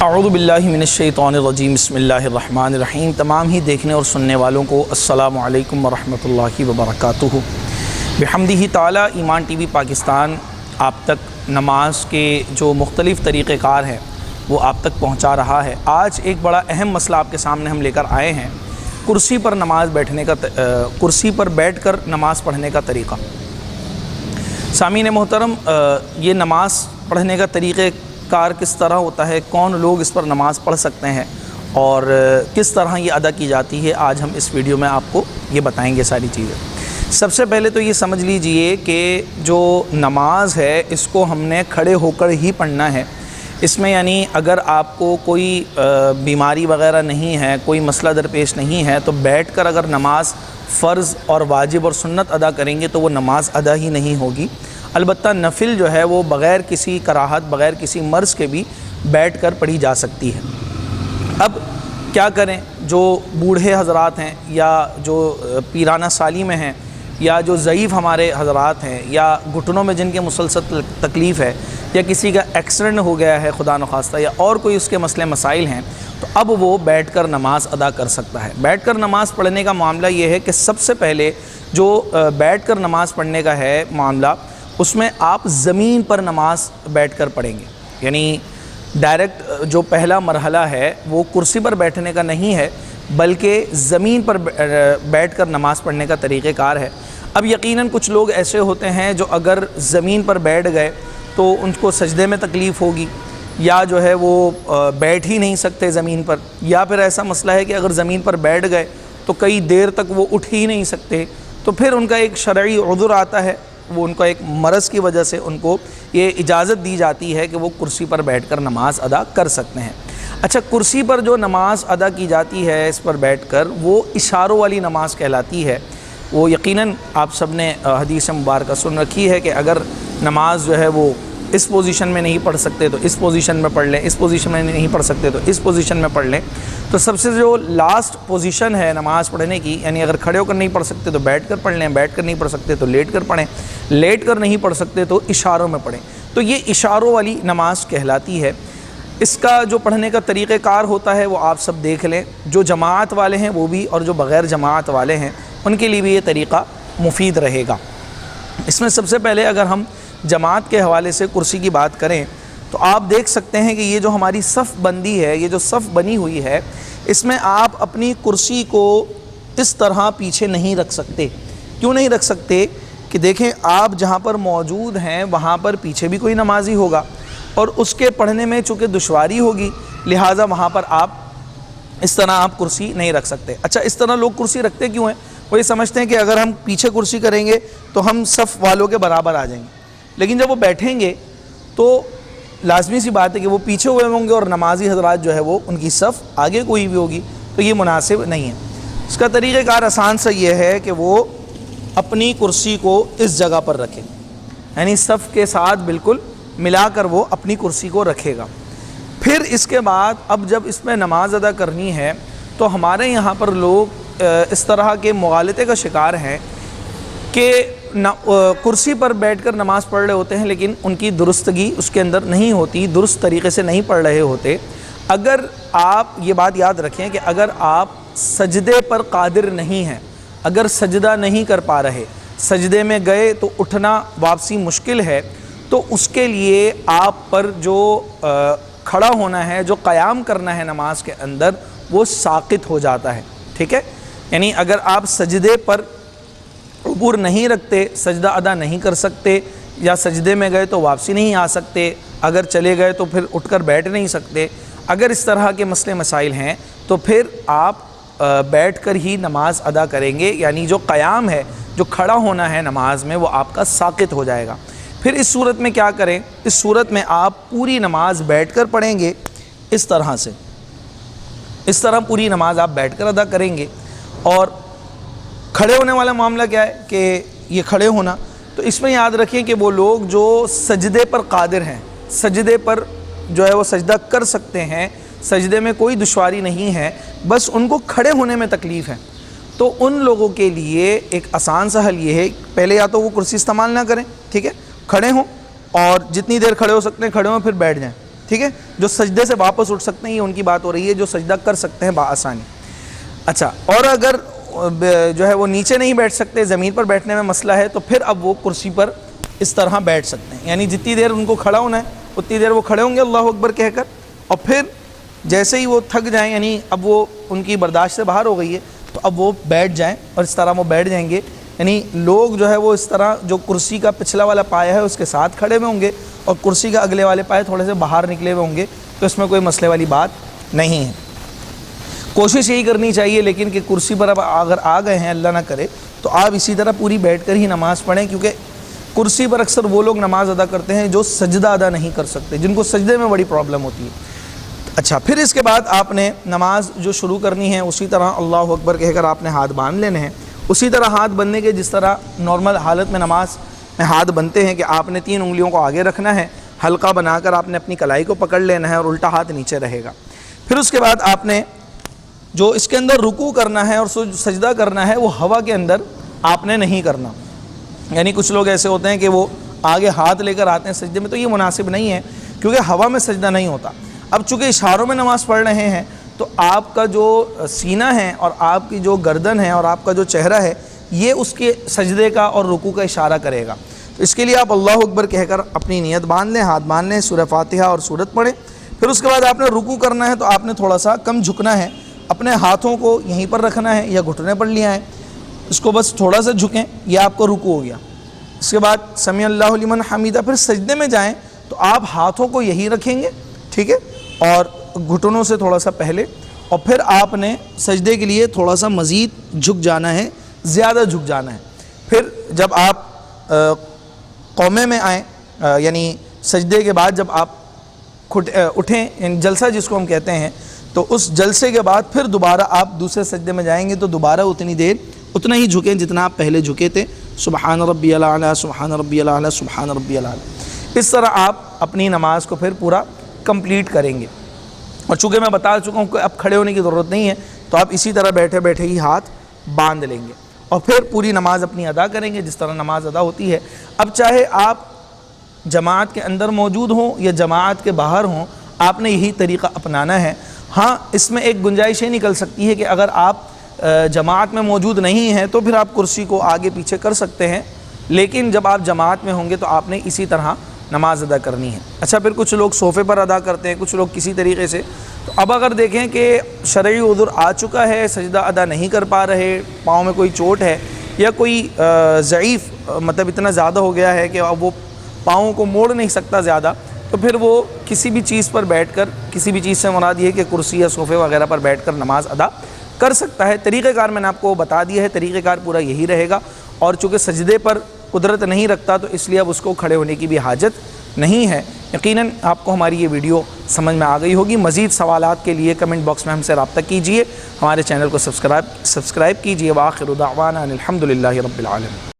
اعوذ باللہ من الشیطان الرجیم بسم اللہ الرحمن الرحیم۔ تمام ہی دیکھنے اور سننے والوں کو السلام علیکم ورحمۃ اللہ وبرکاتہ۔ بحمدہ تعالی ایمان ٹی وی پاکستان آپ تک نماز کے جو مختلف طریقہ کار ہیں وہ آپ تک پہنچا رہا ہے۔ آج ایک بڑا اہم مسئلہ آپ کے سامنے ہم لے کر آئے ہیں، کرسی پر بیٹھ کر نماز پڑھنے کا طریقہ۔ سامعین محترم، یہ نماز پڑھنے کا طریقہ کار کس طرح ہوتا ہے، کون لوگ اس پر نماز پڑھ سکتے ہیں اور کس طرح یہ ادا کی جاتی ہے، آج ہم اس ویڈیو میں آپ کو یہ بتائیں گے ساری چیزیں۔ سب سے پہلے تو یہ سمجھ لیجئے کہ جو نماز ہے اس کو ہم نے کھڑے ہو کر ہی پڑھنا ہے۔ اس میں یعنی اگر آپ کو کوئی بیماری وغیرہ نہیں ہے، کوئی مسئلہ درپیش نہیں ہے، تو بیٹھ کر اگر نماز فرض اور واجب اور سنت ادا کریں گے تو وہ نماز ادا ہی نہیں ہوگی۔ البتہ نفل جو ہے وہ بغیر کسی کراہت، بغیر کسی مرض کے بھی بیٹھ کر پڑھی جا سکتی ہے۔ اب کیا کریں، جو بوڑھے حضرات ہیں یا جو پیرانہ سالی میں ہیں یا جو ضعیف ہمارے حضرات ہیں یا گھٹنوں میں جن کے مسلسل تکلیف ہے یا کسی کا ایکسیڈنٹ ہو گیا ہے خدا نخواستہ یا اور کوئی اس کے مسئلے مسائل ہیں، تو اب وہ بیٹھ کر نماز ادا کر سکتا ہے۔ بیٹھ کر نماز پڑھنے کا معاملہ یہ ہے کہ سب سے پہلے جو بیٹھ کر نماز پڑھنے کا ہے معاملہ، اس میں آپ زمین پر نماز بیٹھ کر پڑھیں گے۔ یعنی ڈائریکٹ جو پہلا مرحلہ ہے وہ کرسی پر بیٹھنے کا نہیں ہے، بلکہ زمین پر بیٹھ کر نماز پڑھنے کا طریقہ کار ہے۔ اب یقیناً کچھ لوگ ایسے ہوتے ہیں جو اگر زمین پر بیٹھ گئے تو ان کو سجدے میں تکلیف ہوگی، یا جو ہے وہ بیٹھ ہی نہیں سکتے زمین پر، یا پھر ایسا مسئلہ ہے کہ اگر زمین پر بیٹھ گئے تو کئی دیر تک وہ اٹھ ہی نہیں سکتے، تو پھر ان کا ایک شرعی عذر آتا ہے، وہ ان کا ایک مرض کی وجہ سے ان کو یہ اجازت دی جاتی ہے کہ وہ کرسی پر بیٹھ کر نماز ادا کر سکتے ہیں۔ اچھا، کرسی پر جو نماز ادا کی جاتی ہے اس پر بیٹھ کر، وہ اشاروں والی نماز کہلاتی ہے۔ وہ یقیناً آپ سب نے حدیث مبارکہ سن رکھی ہے کہ اگر نماز جو ہے وہ اس پوزیشن میں نہیں پڑھ سکتے تو اس پوزیشن میں پڑھ لیں، اس پوزیشن میں نہیں پڑھ سکتے تو اس پوزیشن میں پڑھ لیں۔ تو سب سے جو لاسٹ پوزیشن ہے نماز پڑھنے کی، یعنی اگر کھڑے ہو کر نہیں پڑھ سکتے تو بیٹھ کر پڑھ لیں، بیٹھ کر نہیں پڑھ سکتے تو لیٹ کر پڑھیں، لیٹ کر نہیں پڑھ سکتے تو اشاروں میں پڑھیں۔ تو یہ اشاروں والی نماز کہلاتی ہے۔ اس کا جو پڑھنے کا طریقہ کار ہوتا ہے وہ آپ سب دیکھ لیں، جو جماعت والے ہیں وہ بھی اور جو بغیر جماعت والے ہیں ان کے لیے بھی یہ طریقہ مفید رہے گا۔ اس میں سب سے پہلے اگر ہم جماعت کے حوالے سے کرسی کی بات کریں تو آپ دیکھ سکتے ہیں کہ یہ جو ہماری صف بندی ہے، یہ جو صف بنی ہوئی ہے، اس میں آپ اپنی کرسی کو اس طرح پیچھے نہیں رکھ سکتے۔ کیوں نہیں رکھ سکتے کہ دیکھیں آپ جہاں پر موجود ہیں وہاں پر پیچھے بھی کوئی نمازی ہوگا اور اس کے پڑھنے میں چونکہ دشواری ہوگی، لہٰذا وہاں پر آپ اس طرح آپ کرسی نہیں رکھ سکتے۔ اچھا، اس طرح لوگ کرسی رکھتے کیوں ہیں؟ وہ یہ سمجھتے ہیں کہ اگر ہم پیچھے کرسی کریں گے تو ہم صف والوں کے برابر آ جائیں گے، لیکن جب وہ بیٹھیں گے تو لازمی سی بات ہے کہ وہ پیچھے ہوئے ہوں گے اور نمازی حضرات جو ہے وہ ان کی صف آگے کوئی بھی ہوگی، تو یہ مناسب نہیں ہے۔ اس کا طریقہ کار آسان سا یہ ہے کہ وہ اپنی کرسی کو اس جگہ پر رکھے، یعنی صف کے ساتھ بالکل ملا کر وہ اپنی کرسی کو رکھے گا۔ پھر اس کے بعد اب جب اس میں نماز ادا کرنی ہے تو ہمارے یہاں پر لوگ اس طرح کے مغالطے کا شکار ہیں کہ کرسی پر بیٹھ کر نماز پڑھ رہے ہوتے ہیں لیکن ان کی درستگی اس کے اندر نہیں ہوتی، درست طریقے سے نہیں پڑھ رہے ہوتے۔ اگر آپ یہ بات یاد رکھیں کہ اگر آپ سجدے پر قادر نہیں ہیں، اگر سجدہ نہیں کر پا رہے، سجدے میں گئے تو اٹھنا واپسی مشکل ہے، تو اس کے لیے آپ پر جو کھڑا ہونا ہے، جو قیام کرنا ہے نماز کے اندر، وہ ساقط ہو جاتا ہے۔ ٹھیک ہے، یعنی اگر آپ سجدے پر عبور نہیں رکھتے، سجدہ ادا نہیں کر سکتے، یا سجدے میں گئے تو واپسی نہیں آ سکتے، اگر چلے گئے تو پھر اٹھ کر بیٹھ نہیں سکتے، اگر اس طرح کے مسئلے مسائل ہیں تو پھر آپ بیٹھ کر ہی نماز ادا کریں گے، یعنی جو قیام ہے، جو کھڑا ہونا ہے نماز میں، وہ آپ کا ساقط ہو جائے گا۔ پھر اس صورت میں کیا کریں؟ اس صورت میں آپ پوری نماز بیٹھ کر پڑھیں گے، اس طرح سے، اس طرح پوری نماز آپ بیٹھ کر ادا کریں گے۔ اور کھڑے ہونے والا معاملہ کیا ہے کہ یہ کھڑے ہونا، تو اس میں یاد رکھیں کہ وہ لوگ جو سجدے پر قادر ہیں، سجدے پر جو ہے وہ سجدہ کر سکتے ہیں، سجدے میں کوئی دشواری نہیں ہے، بس ان کو کھڑے ہونے میں تکلیف ہے، تو ان لوگوں کے لیے ایک آسان سا حل یہ ہے، پہلے یا تو وہ کرسی استعمال نہ کریں، ٹھیک ہے، کھڑے ہوں اور جتنی دیر کھڑے ہو سکتے ہیں کھڑے ہوں، پھر بیٹھ جائیں، ٹھیک ہے، جو سجدے سے واپس اٹھ سکتے ہیں یہ ان کی بات ہو رہی ہے، جو سجدہ کر سکتے ہیں بآسانی۔ اچھا، اور اگر جو ہے وہ نیچے نہیں بیٹھ سکتے، زمین پر بیٹھنے میں مسئلہ ہے، تو پھر اب وہ کرسی پر اس طرح بیٹھ سکتے ہیں، یعنی جتنی دیر ان کو کھڑا ہونا ہے اتنی دیر وہ کھڑے ہوں گے اللہ اکبر کہہ کر، اور پھر جیسے ہی وہ تھک جائیں، یعنی اب وہ ان کی برداشت سے باہر ہو گئی ہے، تو اب وہ بیٹھ جائیں، اور اس طرح وہ بیٹھ جائیں گے۔ یعنی لوگ جو ہے وہ اس طرح جو کرسی کا پچھلا والا پایا ہے اس کے ساتھ کھڑے ہوئے ہوں گے، اور کرسی کا اگلے والے پائے تھوڑے سے باہر نکلے ہوئے ہوں گے، تو اس میں کوئی مسئلے والی بات نہیں ہے۔ کوشش یہی کرنی چاہیے لیکن کہ کرسی پر اب اگر آ گئے ہیں، اللہ نہ کرے، تو آپ اسی طرح پوری بیٹھ کر ہی نماز پڑھیں، کیونکہ کرسی پر اکثر وہ لوگ نماز ادا کرتے ہیں جو سجدہ ادا نہیں کر سکتے، جن کو سجدے میں بڑی پرابلم ہوتی ہے۔ اچھا، پھر اس کے بعد آپ نے نماز جو شروع کرنی ہے اسی طرح اللہ اکبر کہہ کر آپ نے ہاتھ باندھ لینے ہیں، اسی طرح ہاتھ بندھنے کے جس طرح نارمل حالت میں نماز میں ہاتھ بندھتے ہیں کہ آپ نے 3 انگلیوں کو آگے رکھنا ہے، حلقہ بنا کر آپ نے اپنی کلائی کو پکڑ لینا ہے اور الٹا ہاتھ نیچے رہے گا۔ پھر اس کے بعد آپ نے جو اس کے اندر رکوع کرنا ہے اور سجدہ کرنا ہے وہ ہوا کے اندر آپ نے نہیں کرنا، یعنی کچھ لوگ ایسے ہوتے ہیں کہ وہ آگے ہاتھ لے کر آتے ہیں سجدے میں، تو یہ مناسب نہیں ہے کیونکہ ہوا میں سجدہ نہیں ہوتا۔ اب چونکہ اشاروں میں نماز پڑھ رہے ہیں تو آپ کا جو سینہ ہے اور آپ کی جو گردن ہے اور آپ کا جو چہرہ ہے یہ اس کے سجدے کا اور رکوع کا اشارہ کرے گا، تو اس کے لیے آپ اللہ اکبر کہہ کر اپنی نیت باندھ لیں، ہاتھ باندھ لیں، سورہ فاتحہ اور سورت پڑھیں۔ پھر اس کے بعد آپ نے رکوع کرنا ہے تو آپ نے تھوڑا سا کم جھکنا ہے، اپنے ہاتھوں کو یہیں پر رکھنا ہے یا گھٹنے پر لیا ہے، اس کو بس تھوڑا سا جھکیں، یہ آپ کو رکوع ہو گیا۔ اس کے بعد سمیع اللہ لمن حمیدہ، پھر سجدے میں جائیں تو آپ ہاتھوں کو یہی رکھیں گے، ٹھیک ہے، اور گھٹنوں سے تھوڑا سا پہلے، اور پھر آپ نے سجدے کے لیے تھوڑا سا مزید جھک جانا ہے، زیادہ جھک جانا ہے۔ پھر جب آپ قومے میں آئیں، یعنی سجدے کے بعد جب آپ اٹھیں، یعنی جلسہ جس کو ہم کہتے ہیں، تو اس جلسے کے بعد پھر دوبارہ آپ دوسرے سجدے میں جائیں گے تو دوبارہ اتنی دیر اتنا ہی جھکیں جتنا آپ پہلے جھکے تھے، سبحان ربی الاعلیٰ، سبحان ربی الاعلیٰ، سبحان ربی الاعلیٰ۔ اس طرح آپ اپنی نماز کو پھر پورا کمپلیٹ کریں گے، اور چونکہ میں بتا چکا ہوں کہ اب کھڑے ہونے کی ضرورت نہیں ہے، تو آپ اسی طرح بیٹھے بیٹھے ہی ہاتھ باندھ لیں گے اور پھر پوری نماز اپنی ادا کریں گے جس طرح نماز ادا ہوتی ہے۔ اب چاہے آپ جماعت کے اندر موجود ہوں یا جماعت کے باہر ہوں، آپ نے یہی طریقہ اپنانا ہے۔ ہاں، اس میں ایک گنجائش یہ نکل سکتی ہے کہ اگر آپ جماعت میں موجود نہیں ہیں تو پھر آپ کرسی کو آگے پیچھے کر سکتے ہیں، لیکن جب آپ جماعت میں ہوں گے تو آپ نے اسی طرح نماز ادا کرنی ہے۔ اچھا، پھر کچھ لوگ صوفے پر ادا کرتے ہیں، کچھ لوگ کسی طریقے سے۔ تو اب اگر دیکھیں کہ شرعی عذر آ چکا ہے، سجدہ ادا نہیں کر پا رہے، پاؤں میں کوئی چوٹ ہے یا کوئی ضعیف مطلب اتنا زیادہ ہو گیا ہے کہ اب وہ پاؤں کو موڑ نہیں سکتا زیادہ، تو پھر وہ کسی بھی چیز پر بیٹھ کر، کسی بھی چیز سے مراد یہ ہے کہ کرسی یا صوفے وغیرہ پر بیٹھ کر نماز ادا کر سکتا ہے۔ طریقہ کار میں نے آپ کو بتا دیا ہے، طریقہ کار پورا یہی رہے گا، اور چونکہ سجدے پر قدرت نہیں رکھتا تو اس لیے اب اس کو کھڑے ہونے کی بھی حاجت نہیں ہے۔ یقیناً آپ کو ہماری یہ ویڈیو سمجھ میں آ گئی ہوگی۔ مزید سوالات کے لیے کمنٹ باکس میں ہم سے رابطہ کیجیے، ہمارے چینل کو سبسکرائب کیجیے۔ وآخر دعوانا الحمدللہ رب العالمین۔